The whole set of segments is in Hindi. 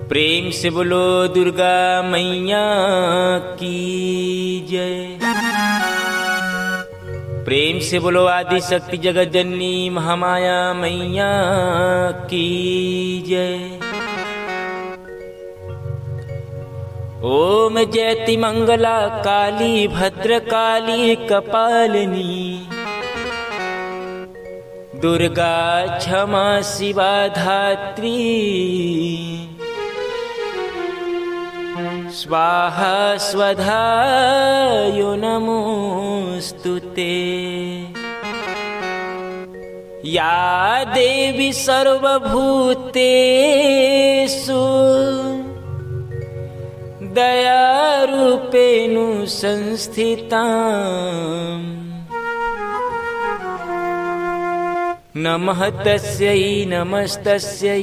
प्रेम से बोलो दुर्गा मैया की जय। प्रेम से बोलो आदि शक्ति जगत जननी महामाया मैया की जय। ओम जयति मंगला काली भद्रकाली कपालिनी दुर्गा क्षमा शिवा धात्री स्वाहा स्वधा यो नमोस्तुते। या देवी सर्वभूतेषु दयारूपेण संस्थिता नमः तस्यै नमस्तस्यै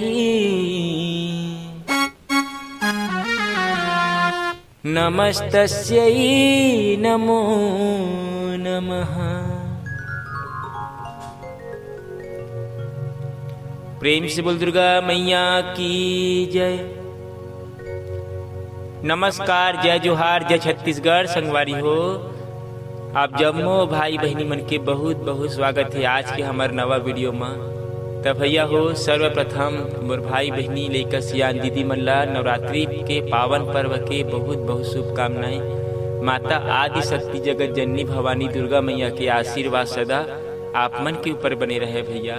नमस्तस्यै नमो नमः। प्रेम से बोल दुर्गा मैया की जय। नमस्कार, जय जोहार, जय छत्तीसगढ़ संगवारी हो। आप जम्मो भाई बहनी मन के बहुत बहुत स्वागत है आज के हमार नवा वीडियो में। तब भैया हो सर्वप्रथम मोर भाई बहनी लेकर सियान दीदी मन ला नवरात्रि के पावन पर्व के बहुत बहुत शुभकामनाएं। माता आदि शक्ति जगत जननी भवानी दुर्गा मैया के आशीर्वाद सदा आप मन के ऊपर बने रहे भैया।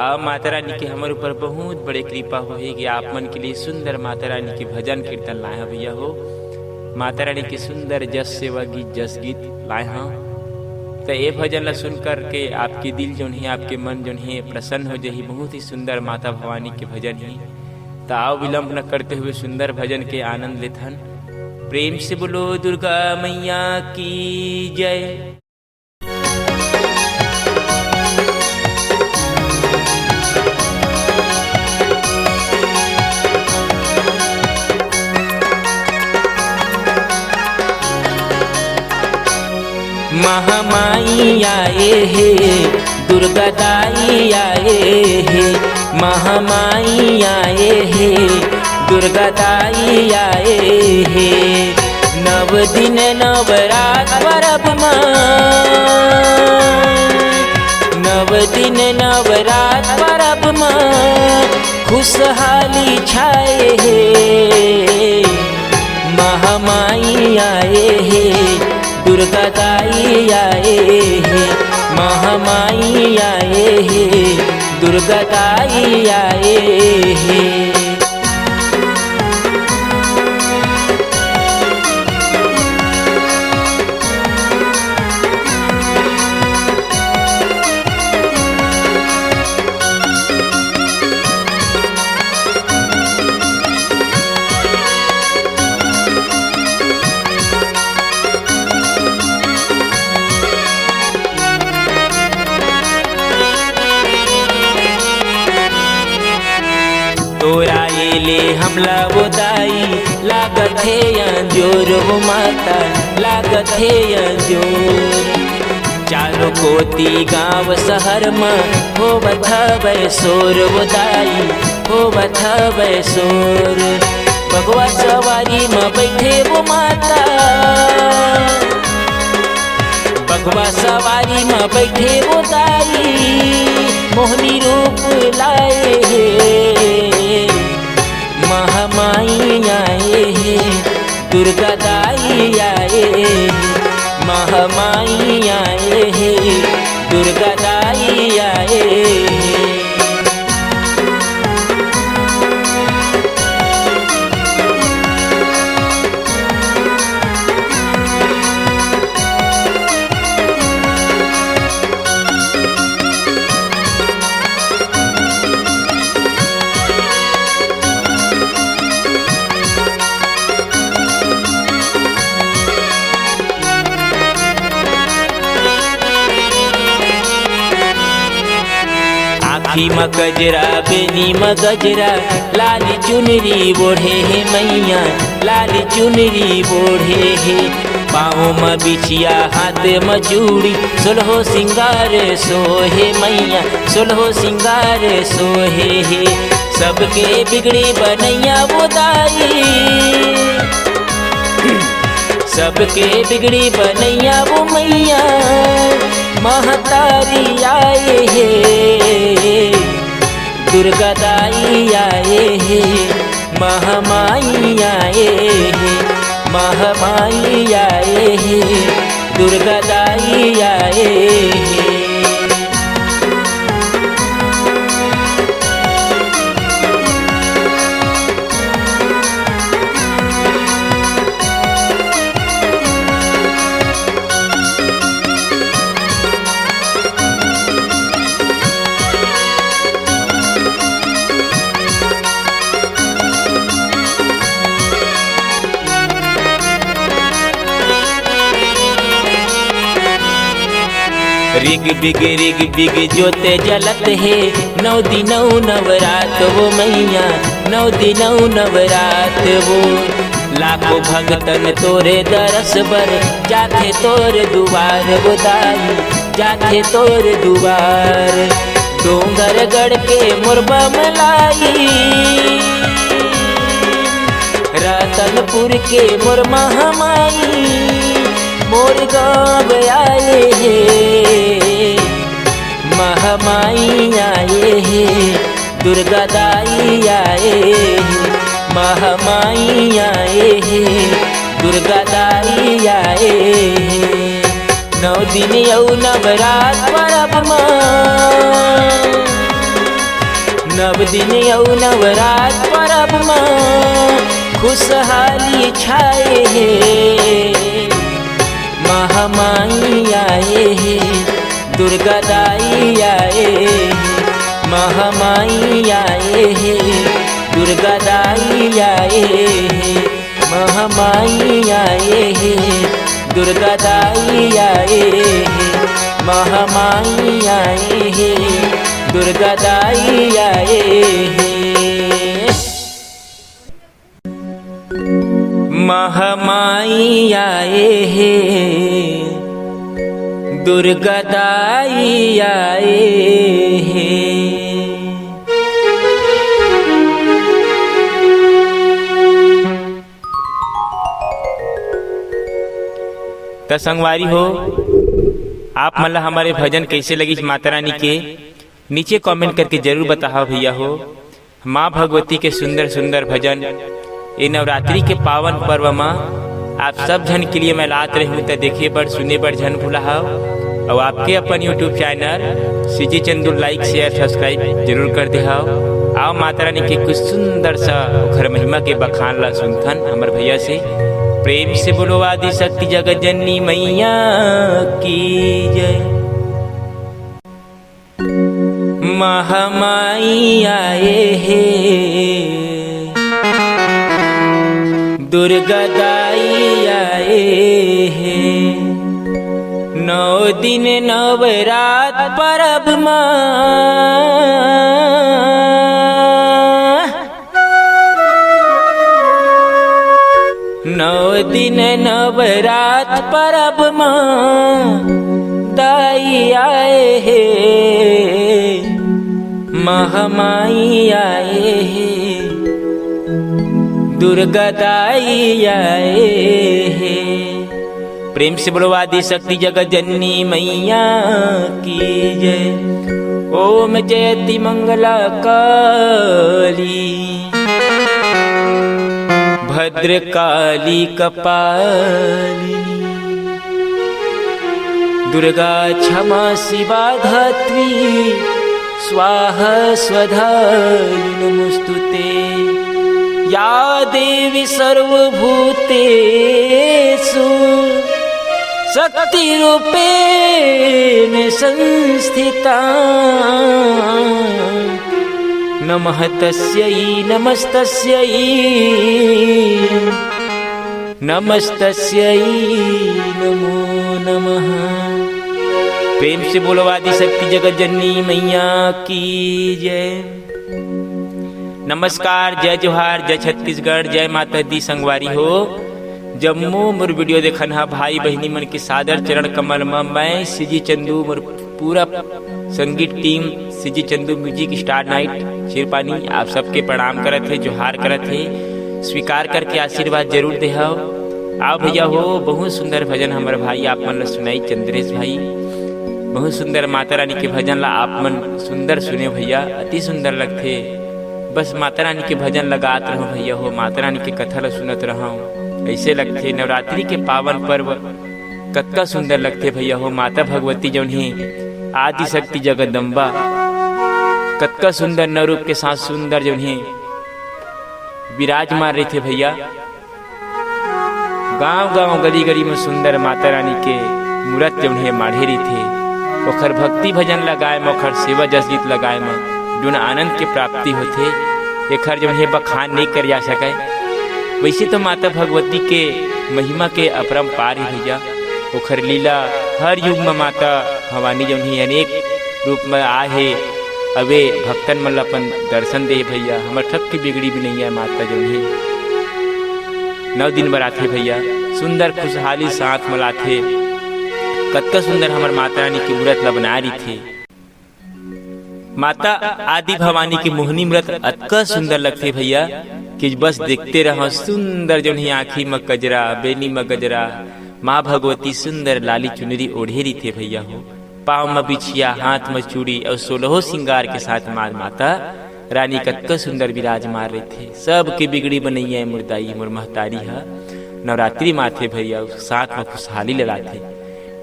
अब माता रानी के हमारे ऊपर बहुत बड़े कृपा हो है कि आप मन के लिए सुंदर माता रानी के भजन कीर्तन लाए भैया हो। माता रानी के सुंदर जस सेवा गीत जस गीत लाए हैं। तो ये भजन ला सुन कर के आपके दिल जो है आपके मन जो है प्रसन्न हो जाए। बहुत ही सुंदर माता भवानी के भजन ही। तो आओ विलंब न करते हुए सुंदर भजन के आनंद लेथन। प्रेम से बोलो दुर्गा मैया की जय। महामाई आए हे दुर्गा दाई आए हे। महामाई आए हे दुर्गा दाई आए हे। नव दिन नवरात परब माँ, नव दिन नवरात परब माँ खुशहाली छाए हे। महामाई आए हे दुर्गा दाई आए हे। महामाई आए हे दुर्गा दाई आए हे। तोरा ले हमला बोदाई लागत है जोर वो माता लागत है जोर। चारों कोती गाँव शहर में हो बथावे शोर बोदाई हो बथावे शोर। भगवा सवारी में बैठे वो माता, भगवा सवारी में बैठे वो दाई मोहनी रूप लाए हे। महामाई आए हे दुर्गा दाई आए हे। महामाई आए हे दुर्गा दाई आए हे। आखी में गजरा बेनी में गजरा लाली चुनरी बोढ़े हे मैया लाली चुनरी बोढ़े हे। पाँव में बिछिया हाथ में चूड़ी सोलहो सिंगार सोहे मैया सोलहो सिंगार सोहे हे। सबके बिगड़ी बनैया वो दाई, सबके बिगड़ी बनैया वो मैया महतारी आए हे, दुर्गा दाई आए हे, महामाई आए हे, महामाई आए हे, दुर्गा दाई आए हे। रिग बिग जोते जलत है, 9 दिन नवरात वो मैया, 9 दिन नवरात वो। लाखों भगतन तोरे दरस बर जाथे तोर दुआर वो दाई, जाथे तोर दुआर। डोंगर गढ़ के मुरबा मलाई, रतनपुर के मोर महामाई, मोर गाँव आए हे, महामाई आए हे, दुर्गा दाई आए हे, महामाई आए हे, दुर्गा दाई आए हे। 9 दिन यौ नवरात परब माँ, 9 दिन यौ नवरात परब माँ, खुशहाली छाए हे, महामाई आए हे, दुर्गा दाई आए हे, महामाई आए हे, दुर्गा दाई आए हे, महामाई आए हे, दुर्गा दाई आए हे, महामाई आए हे, दुर्गा दाई आए हे। महामाई आए हे, दुर्गा दाई आए हे। तो संगवारी हो, आप मतलब हमारे भजन कैसे लगी माता रानी के नीचे कमेंट करके जरूर बताओ भैया हो। माँ भगवती के सुंदर सुंदर भजन ये नवरात्रि के पावन पर्व में आप सब जन के लिए मैं लात रही हूँ। तो देखिए बड़ सुने बड़ जन भूला और आपके अपन YouTube channel CG Chandu like share subscribe जरूर कर दे। आओ माता रानी के कुछ सुंदर सा घर महिमा के बखान ला सुनथन हमर भैया से। प्रेम से बोलो आदि शक्ति जगत जननी मैया की जय। महामाई आए हे, दुर्गा दाई आए हे, 9 दिन नवरात परब माँ, 9 दिन नवरात परब माँ दाई आए हे, महामाई आए हे, दुर्गा दाई आए हे। प्रेम से बोलो आदि शक्ति जगत जननी मैया की जय। ओम जयति मंगला काली भद्र काली कपालिनी, दुर्गा क्षमा शिवा धात्री स्वाहा स्वधा नमोस्तुते। या देवी सर्वभूतेषु शक्तिरूपेण संस्थिता, नमः तस्यै नमस्तस्यै नमस्तस्यै नमो नमः। प्रेम से बोलो आदि शक्ति जगत जननी मैया की जय। नमस्कार, जय जोहार, जय छत्तीसगढ़, जय माता दी संगवारी हो। जम्मू मोर वीडियो देखन हा भाई बहनी मन के सादर चरण कमल में मैं सीजी चंदू मोर पूरा संगीत team CG Chandu music star night Chirpani आप सबके प्रणाम करत है, जोहार करत है। स्वीकार करके आशीर्वाद जरूर दे आओ भैया हो। बहुत सुंदर भजन हमारे भाई आप मन सुनाई चंद्रेश भाई, बहुत सुंदर माता रानी के भजन ला आप मन सुंदर सुने भैया, अति सुंदर लगते। बस माता रानी के भजन लगात रहो भैया हो, माता रानी के कथा ला सुनत रहो, ऐसे लगते। नवरात्रि के पावन पर्व कतका सुंदर लगते भैया हो। माता भगवती जौन ही आदि शक्ति जगदम्बा कतका सुंदर नव रूप के साथ सुंदर जौन ही विराजमान रही थे भैया। गांव गांव गली गली में सुंदर माता रानी के मूर्त जौन है माढ़ेरी थे। ओखर भक्ति भजन लगाए में, ओखर सेवा जस गीत लगाए में जोन आनंद के प्राप्ति होते, एखर जौन है बखान नहीं कर जा सके। वैसे तो माता भगवती के महिमा के अपरंपार ही भैया। ओखर लीला हर युग में माता भवानी जौन ही अनेक रूप में आहे अवे भक्तन मन अपन दर्शन दे भैया। हमर ठक की बिगड़ी भी नहीं है माता जौन ही 9 दिन बराथे भैया, सुंदर खुशहाली साथ मलाथे। कतका सुंदर हमर माता रानी की मूर्त ला बना रही थी। माता आदि भवानी की मोहनी मूर्त अतका सुंदर लगते भैया कि बस देखते रहो। सुंदर जौन ही आँखी में गजरा, बेनी में गजरा, माँ भगवती सुंदर लाली चुनरी ओढ़ेरी थे भैया हो। पाँव में बिछिया, हाथ में चूड़ी और 16 श्रृंगार के साथ माता रानी कतका सुंदर विराजमान रहे थे। सबके बिगड़ी बनैया मुर्दाई मोर महतारी है नवरात्रि माथे भैया, साथ में खुशहाली लड़ाते।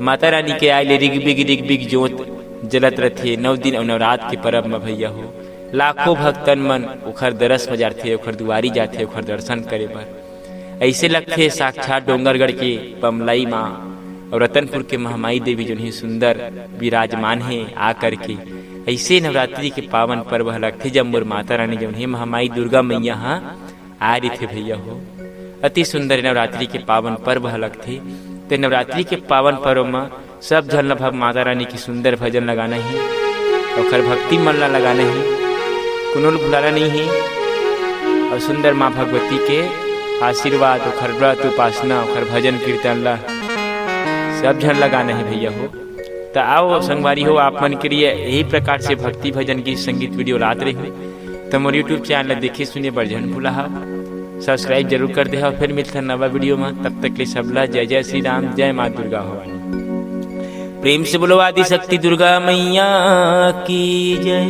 माता रानी के आए रिग बिग जोत जलत रथे 9 दिन और नवरात्र के पर्व में भैया हो। लाखों भक्तन मन ओखर दरस में जाते, ओखर दुआरी जाते, ओखर दर्शन करे बर। ऐसे लगते साक्षात डोंगरगढ़ के पमलाई माँ और रतनपुर के महामाई देवी जो ही सुंदर विराजमान है आकर के। ऐसे नवरात्रि के पावन पर्व लगते जब मोर माता रानी जो है महामाई दुर्गा मैया आ रही थे भैया हो। अति सुंदर नवरात्रि के पावन पर्व लगते। तो नवरात्रि के पावन पर्व में सब जन भग माता रानी की सुंदर भजन लगाना ही और भक्ति मन ला लगाना ही, कुनोल भुलाना नहीं है। और सुंदर माँ भगवती के आशीर्वाद ओखर व्रत उपासना ओखर भजन कीर्तन ला सब जन लगाना है भैया हो। तो आओ संगवारी हो, आप मन के लिए यही प्रकार से भक्ति भजन की संगीत वीडियो लात रही हूँ। तो मोर यूट्यूब चैनल देखे सुने बर जन भूला सब्सक्राइब जरूर कर दे। फिर मिलता नवा वीडियो में, तब तक के सबला जय जय श्री राम, जय माँ दुर्गा भवानी। प्रेम से बोलो आदि शक्ति दुर्गा मैया की जय।